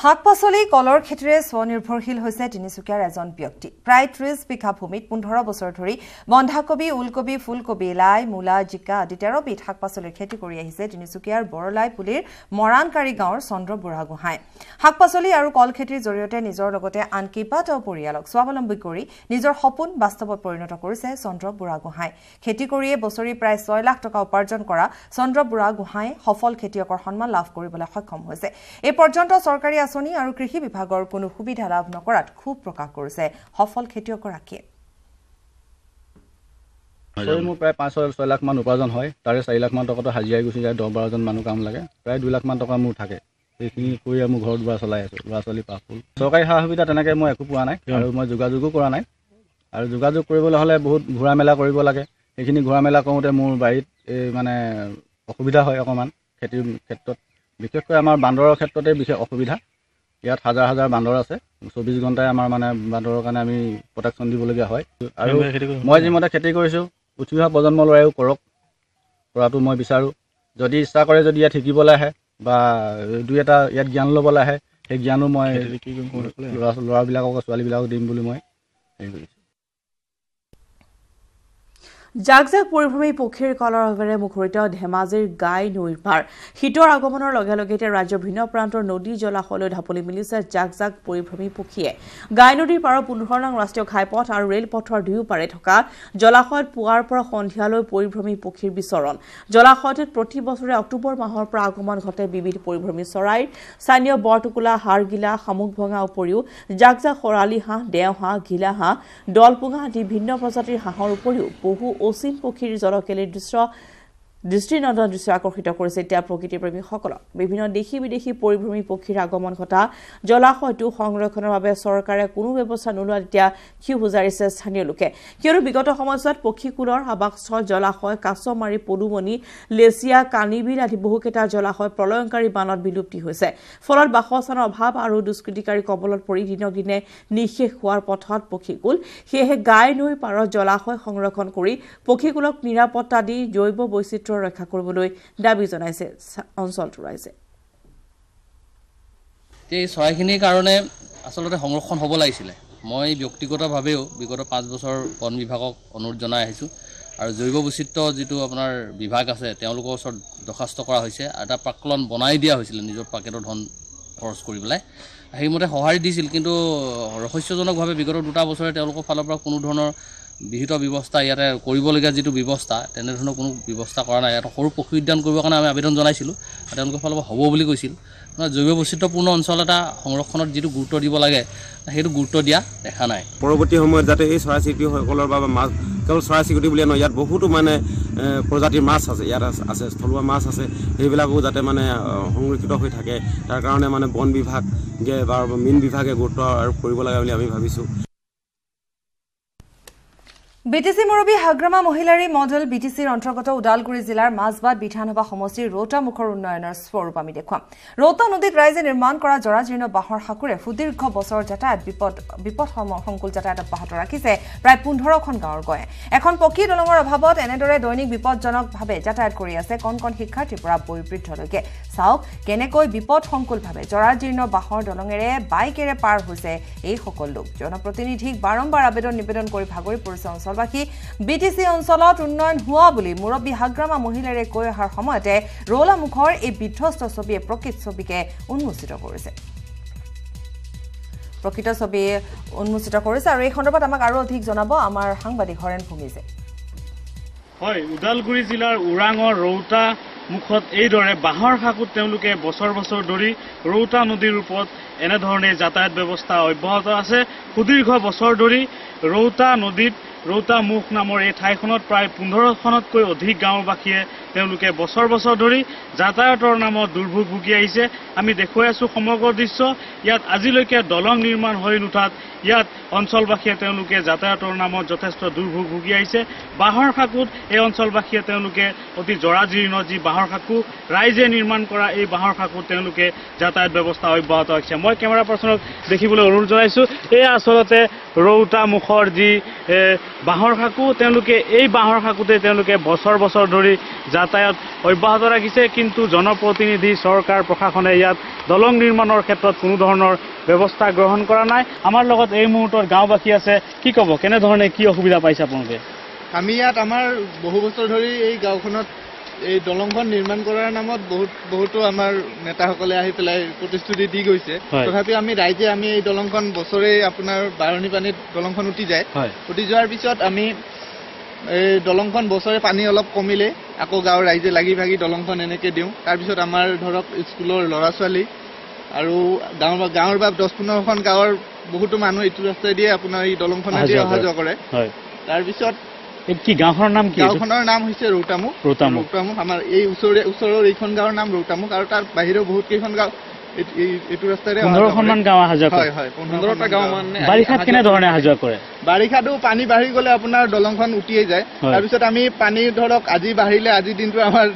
শাক-পাচলি কলৰ খেতিৰে স্বনিৰ্ভৰশীল হৈছে তিনিচুকীয়াৰ এজন ব্যক্তি। প্ৰায় 30 বিঘা ভূমিত 15 বছৰ ধৰি বন্ধাকবি, ওলকবি, ফুলকবি, লাই, মূলা, জিকা আদি 13 বিধ শাক-পাচলিৰ খেতি কৰি আহিছে তিনিচুকীয়াৰ বৰলাই পুলিৰ মৰাণকাৰী গাঁৱৰ চন্দ্ৰ বুঢ়াগোহাঁই। শাক-পাচলি আৰু কল খেতিৰ জৰিয়তে নিজৰ লগতে আন কেইবাটাও পৰিয়ালক স্বাৱলম্বী কৰি নিজৰ সপোন বাস্তৱত পৰিণত কৰিছে চন্দ্ৰ বুঢ়াগোহাঁই। খেতি কৰিয়ে বছৰি প্ৰায় 6 লাখ টকা উপাৰ্জন কৰা চন্দ্ৰ বুঢ়াগোহাঁই সফল খেতিয়কৰ সন্মান লাভ কৰিবলৈ সক্ষম হৈছে। এই পৰ্যন্ত চৰকাৰী আঁচনি আৰু কৃষি বিভাগৰ কোনো সুবিধা লাভ নকৰাত ক্ষোভ প্ৰকাশ কৰিছে সফল খেতিয়কগৰাকীয়ে। মোৰ প্ৰায় 5-6 লাখ মান উপাৰ্জন হয়। তাৰে 4 লাখ মান টকাটো হাজিৰাই গুচি যায়। 10-12 জন মানুহ কাম লাগে। প্ৰায় 2 লাখ মান টকা মোৰ থাকে। এইখিনি কৰি মোৰ ঘৰত দুৱাৰ চলাই আছোঁ। ল'ৰা-ছোৱালী পাছফুল। চৰকাৰী সা সুবিধা তেনেকৈ মই একো পোৱা নাই আৰু মই যোগাযোগো কৰা নাই। আৰু যোগাযোগ কৰিবলৈ হ'লে বহুত ঘূৰা মেলা কৰিব লাগে। সেইখিনি ঘূৰা মেলা কৰোঁতে মোৰ বাৰীত মানে অসুবিধা হয় অকণমান খেতিৰ ক্ষেত্ৰত। বিশেষকৈ আমাৰ বান্দৰৰ ক্ষেত্ৰতে বিশেষ অসুবিধা। ইয়াত হাজাৰ হাজাৰ বান্দৰ আছে। 24 ঘণ্টাই আমাৰ মানে বান্দৰৰ কাৰণে আমি প্ৰটেকশ্যন দিবলগীয়া হয়। আৰু মই যিমতে খেতি কৰিছোঁ উঠি অহা প্ৰজন্ম ল'ৰাইও কৰাটো মই বিচাৰোঁ। যদি ইচ্ছা কৰে যদি ইয়াত শিকিবলৈ আহে বা দুই এটা ইয়াত জ্ঞান ল'বলৈ আহে, সেই জ্ঞানো মই ল'ৰাবিলাকক ছোৱালীবিলাকক দিম বুলি মই হেৰি কৰিছোঁ। জাক জাক পৰিভ্ৰমী পক্ষীৰ কলৰ আৱেৰে মুখৰিত ধেমাজিৰ গাই নৈৰ পাৰ। শীতৰ আগমনৰ লগে লগে এতিয়া ৰাজ্যৰ ভিন্ন প্ৰান্তৰ নদী জলাশয়লৈ ঢাপলি মেলিছে জাক জাক পৰিভ্ৰমী পক্ষীয়ে। গাই নদীৰ পাৰৰ 15 নং ৰাষ্ট্ৰীয় ঘাইপথ আৰু ৰেলপথৰ দুয়োপাৰে থকা জলাশয়ত পুৱাৰ পৰা সন্ধিয়ালৈ পৰিভ্ৰমী পক্ষীৰ বিচৰণ। জলাশয়টোত প্ৰতি বছৰে অক্টোবৰ মাহৰ পৰা আগমন ঘটে বিবিধ পৰিভ্ৰমী চৰাইৰ। স্থানীয় বৰটোকোলা, হাড়গিলা, শামুক ভঙা উপৰিও জাক জাক শৰালী হাঁহ, দেওহাঁহ, ঘিলা হাঁহ, দলপুঙা আদি ভিন্ন প্ৰজাতিৰ হাঁহৰ উপৰিও বহু অচিন পক্ষীৰ জলকেলিৰ দৃষ্টিনন্দন দৃশ্য আকৰ্ষিত কৰিছে এতিয়া প্ৰকৃতিপ্ৰেমীসকলক। বিভিন্ন দেশী বিদেশী পৰিভ্ৰমী পক্ষীৰ আগমন ঘটা জলাশয়টো সংৰক্ষণৰ বাবে চৰকাৰে কোনো ব্যৱস্থা নোলোৱাত এতিয়া ক্ষোভ উজাৰিছে স্থানীয় লোকে। কিয়নো বিগত সময়ছোৱাত পক্ষীকুলৰ আৱাসস্থল জলাশয়, কাছমাৰী, পদুমণি, লেচিয়া, কানিবিল আদি বহুকেইটা জলাশয় প্ৰলয়ংকাৰী বানত বিলুপ্তি হৈছে। ফলত বাসস্থানৰ অভাৱ আৰু দুষ্কৃতিকাৰী কবলত পৰি দিনক দিনে নিঃশেষ হোৱাৰ পথত পক্ষীকুল। সেয়েহে গাই নৈ পাৰত জলাশয় সংৰক্ষণ কৰি পক্ষীকুলক নিৰাপত্তা দি জৈৱ বৈচিত্ৰ্য ৰক্ষা কৰিবলৈ দাবী জনাইছে অঞ্চলটোৰ ৰাইজে। এই চৰাইখিনিৰ কাৰণে আচলতে সংৰক্ষণ হ'ব লাগিছিলে। মই ব্যক্তিগতভাৱেও বিগত 5 বছৰ বন বিভাগক অনুৰোধ জনাই আহিছোঁ আৰু জৈৱ বৈচিত্ৰ্য যিটো আপোনাৰ বিভাগ আছে তেওঁলোকৰ ওচৰত দৰখাস্ত কৰা হৈছে। এটা প্ৰাকলন বনাই দিয়া হৈছিলে নিজৰ পকেটৰ ধন খৰচ কৰি পেলাই। সেইমতে সঁহাৰি দিছিল, কিন্তু ৰহস্যজনকভাৱে বিগত 2টা বছৰে তেওঁলোকৰ ফালৰ পৰা কোনো ধৰণৰ বিহিত ব্যৱস্থা ইয়াতে কৰিবলগীয়া যিটো ব্যৱস্থা তেনেধৰণৰ কোনো ব্যৱস্থা কৰা নাই। এটা সৰু পক্ষী উদ্যান কৰিবৰ কাৰণে আমি আবেদন জনাইছিলোঁ আৰু তেওঁলোকৰ ফালৰ পৰা হ'ব বুলি কৈছিল। জৈৱ বৈচিত্ৰ্যপূৰ্ণ অঞ্চল এটা সংৰক্ষণত যিটো গুৰুত্ব দিব লাগে সেইটো গুৰুত্ব দিয়া দেখা নাই। পৰৱৰ্তী সময়ত যাতে এই চৰাই চিৰিকটিসকলৰ বাবে মাছ কেৱল চৰাই চিৰিকটি বুলিয়ে নহয়, ইয়াত বহুতো মানে প্ৰজাতিৰ মাছ আছে, ইয়াত আছে থলুৱা মাছ আছে, সেইবিলাকো যাতে মানে সংৰক্ষিত হৈ থাকে তাৰ কাৰণে মানে বন বিভাগে বা মীন বিভাগে গুৰুত্ব আৰোপ কৰিব লাগে বুলি আমি ভাবিছোঁ। বিটিসি মুৰব্বী হাগ্ৰামা মহিলাৰী মডেল বিটিসিৰ অন্তৰ্গত ওদালগুৰি জিলাৰ মাজবাট বিধানসভা সমষ্টিৰ ৰৌতামুখৰ উন্নয়নৰ স্বৰূপ আমি দেখুৱাম। ৰৌতা নদীত ৰাইজে নিৰ্মাণ কৰা জৰাজীৰ্ণ বাঁহৰ সাঁকোৰে সুদীৰ্ঘ বছৰ যাতায়াত বিপদ সংকুল যাতায়াত অব্যাহত ৰাখিছে প্ৰায় 15খন গাঁৱৰ গঞে। এখন পকী দলঙৰ অভাৱত এনেদৰে দৈনিক বিপদজনকভাৱে যাতায়াত কৰি আছে কণ কণ শিক্ষাৰ্থীৰ পৰা বয়োবৃদ্ধলৈকে। চাওক কেনেকৈ বিপদ সংকুলভাৱে জৰাজীৰ্ণ বাঁহৰ দলঙেৰে বাইকেৰে পাৰ হৈছে এইসকল লোক। জনপ্ৰতিনিধিক বাৰম্বাৰ নিবেদন কৰি ভাগৰি পৰিছে অঞ্চলবাসী। বিটিসি অঞ্চলত উন্নয়ন হোৱা বুলি মুৰব্বী হাগ্ৰামা মহিলাৰে কৈ অহাৰ সময়তে ৰৌলামুখৰ এই বিধ্বস্ত ছবিয়ে প্ৰকৃত ছবিকে উন্মোচিত কৰিছে আৰু এই সন্দৰ্ভত আমাক আৰু অধিক জনাব আমাৰ সাংবাদিক হৰেণ ভূমিজে। হয়, ওদালগুৰি জিলাৰ ওৰাঙৰ ৰৌতা মুখত এইদৰে বাঁহৰ সাঁকোত তেওঁলোকে বছৰ বছৰ ধৰি ৰৌতা নদীৰ ওপৰত এনেধৰণে যাতায়াত ব্যৱস্থা অব্যাহত আছে। সুদীৰ্ঘ বছৰ ধৰি ৰৌতা নদীত ৰৌতা মুখ নামৰ এই ঠাইখনত প্ৰায় 15খনতকৈ অধিক গাঁওবাসীয়ে তেওঁলোকে বছৰ বছৰ ধৰি যাতায়াতৰ নামত দুৰ্ভোগ ভুগি আহিছে। আমি দেখুৱাই আছোঁ সমগ্ৰ দৃশ্য। ইয়াত আজিলৈকে দলং নিৰ্মাণ হৈ নুঠাত ইয়াত অঞ্চলবাসীয়ে তেওঁলোকে যাতায়াতৰ নামত যথেষ্ট দুৰ্ভোগ ভুগি আহিছে। বাঁহৰ সাঁকোত এই অঞ্চলবাসীয়ে তেওঁলোকে অতি জৰাজীৰ্ণ যি বাঁহৰ সাঁকো ৰাইজে নিৰ্মাণ কৰা এই বাঁহৰ সাঁকোত তেওঁলোকে যাতায়াত ব্যৱস্থা অব্যাহত ৰাখিছে। মই কেমেৰা পাৰ্চনক দেখিবলৈ অনুৰোধ জনাইছোঁ। এয়া আচলতে ৰৌতা মুখৰ যি বাঁহৰ সাঁকো তেওঁলোকে এই বাঁহৰ সাঁকোতে তেওঁলোকে বছৰ বছৰ ধৰি যাতায়াত অব্যাহত ৰাখিছে কিন্তু জনপ্ৰতিনিধি চৰকাৰ প্ৰশাসনে ইয়াত দলং নিৰ্মাণৰ ক্ষেত্ৰত কোনো ধৰণৰ ব্যৱস্থা গ্ৰহণ কৰা নাই আমাৰ লগত এই মুহূৰ্তত গাঁওবাসী আছে কি ক'ব কেনেধৰণে কি অসুবিধা পাইছে আপোনালোকে আমি ইয়াত আমাৰ বহু বছৰ ধৰি এই গাঁওখনত এই দলংখন নিৰ্মাণ কৰাৰ নামত বহুতো আমাৰ নেতাসকলে আহি পেলাই প্ৰতিশ্ৰুতি দি গৈছে তথাপি আমি ৰাইজে আমি এই দলংখন বছৰে আপোনাৰ বাৰণি পানীত দলংখন উঠি যায় উঠি যোৱাৰ পিছত আমি এই দলংখন বছৰে পানী অলপ কমিলে আকৌ গাঁৱৰ ৰাইজে লাগি ভাগি দলংখন এনেকে দিওঁ তাৰপিছত আমাৰ ধৰক স্কুলৰ ল'ৰা ছোৱালী আৰু গাঁৱৰ বা 10-15খন গাঁৱৰ বহুতো মানুহ এইটো ৰাস্তাই দিয়ে আপোনাৰ এই দলংখনেদি অহা যোৱা কৰে তাৰপিছত কি গাঁওখনৰ নাম কি গাঁওখনৰ নাম হৈছে ৰৌতামুখ আমাৰ এই ওচৰৰ এইখন গাঁৱৰ নাম ৰৌতামুখ আৰু তাৰ বাহিৰেও বহুত কেইখন গাঁও এইটো ৰাস্তাৰে 15খন গাঁও অহা যোৱা কৰে 15টা গাঁও মানে বাৰিষাত কেনেধৰণে অহা যোৱা কৰে বাৰিষাতো পানী বাঢ়ি গ'লে আপোনাৰ দলংখন উঠিয়ে যায় তাৰপিছত আমি পানী ধৰক আজি বাঢ়িলে আজি দিনটো আমাৰ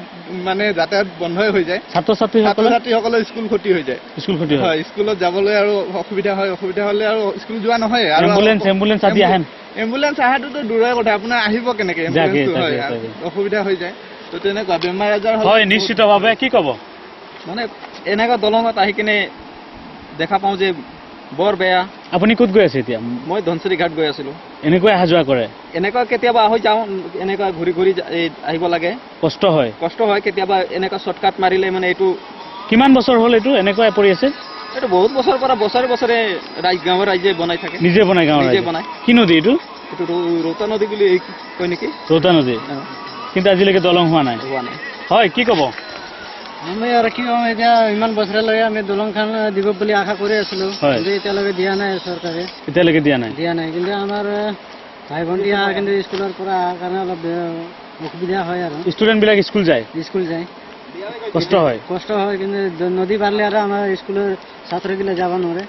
মানে যাতায়াত বন্ধই হৈ যায় ছাত্ৰ ছাত্ৰীসকলৰ স্কুল ক্ষতি হৈ যায় হয় স্কুলত যাবলৈ আৰু অসুবিধা হ'লে আৰু স্কুল যোৱা নহয় আৰু এম্বুলেন্স আদি আহে এম্বুলেন্স আহাটোতো দূৰৰে কথা আপোনাৰ আহিব কেনেকে অসুবিধা হৈ যায় তো তেনেকুৱা বেমাৰ আজাৰ হয় নিশ্চিতভাৱে কি ক'ব মানে এনেকুৱা দলঙত আহি কিনে দেখা পাওঁ যে বৰ বেয়া আপুনি ক'ত গৈ আছে এতিয়া মই ধনচিৰি ঘাট গৈ আছিলোঁ এনেকৈ অহা যোৱা কৰে এনেকুৱা কেতিয়াবা আহি যাওঁ এনেকুৱা ঘূৰি আহিব লাগে কষ্ট হয় কেতিয়াবা এনেকুৱা শ্বৰ্টকাট মাৰিলে মানে এইটো কিমান বছৰ হ'ল এইটো এনেকুৱা পৰি আছে এইটো বহুত বছৰৰ পৰা বছৰে গাঁৱৰ ৰাইজে বনাই থাকে নিজে বনাই কি নদী এইটো ৰৌতা নদী বুলি কয় নেকি ৰৌতা নদী কিন্তু আজিলৈকে দলং হোৱা নাই হয় কি ক'ব আমি আৰু কি ক'ম এতিয়া ইমান বছৰলৈকে আমি দলংখন দিব বুলি আশা কৰি আছিলোঁ কিন্তু এতিয়ালৈকে দিয়া নাই চৰকাৰে দিয়া নাই কিন্তু আমাৰ ভাই ভণ্টি আহা কিন্তু স্কুলৰ পৰা অহাৰ কাৰণে অলপ অসুবিধা হয় আৰু ষ্টুডেণ্টবিলাক স্কুল যায় কষ্ট হয় কিন্তু নদী বাঢ়িলে আৰু আমাৰ স্কুলৰ ছাত্ৰবিলাক যাব নোৱাৰে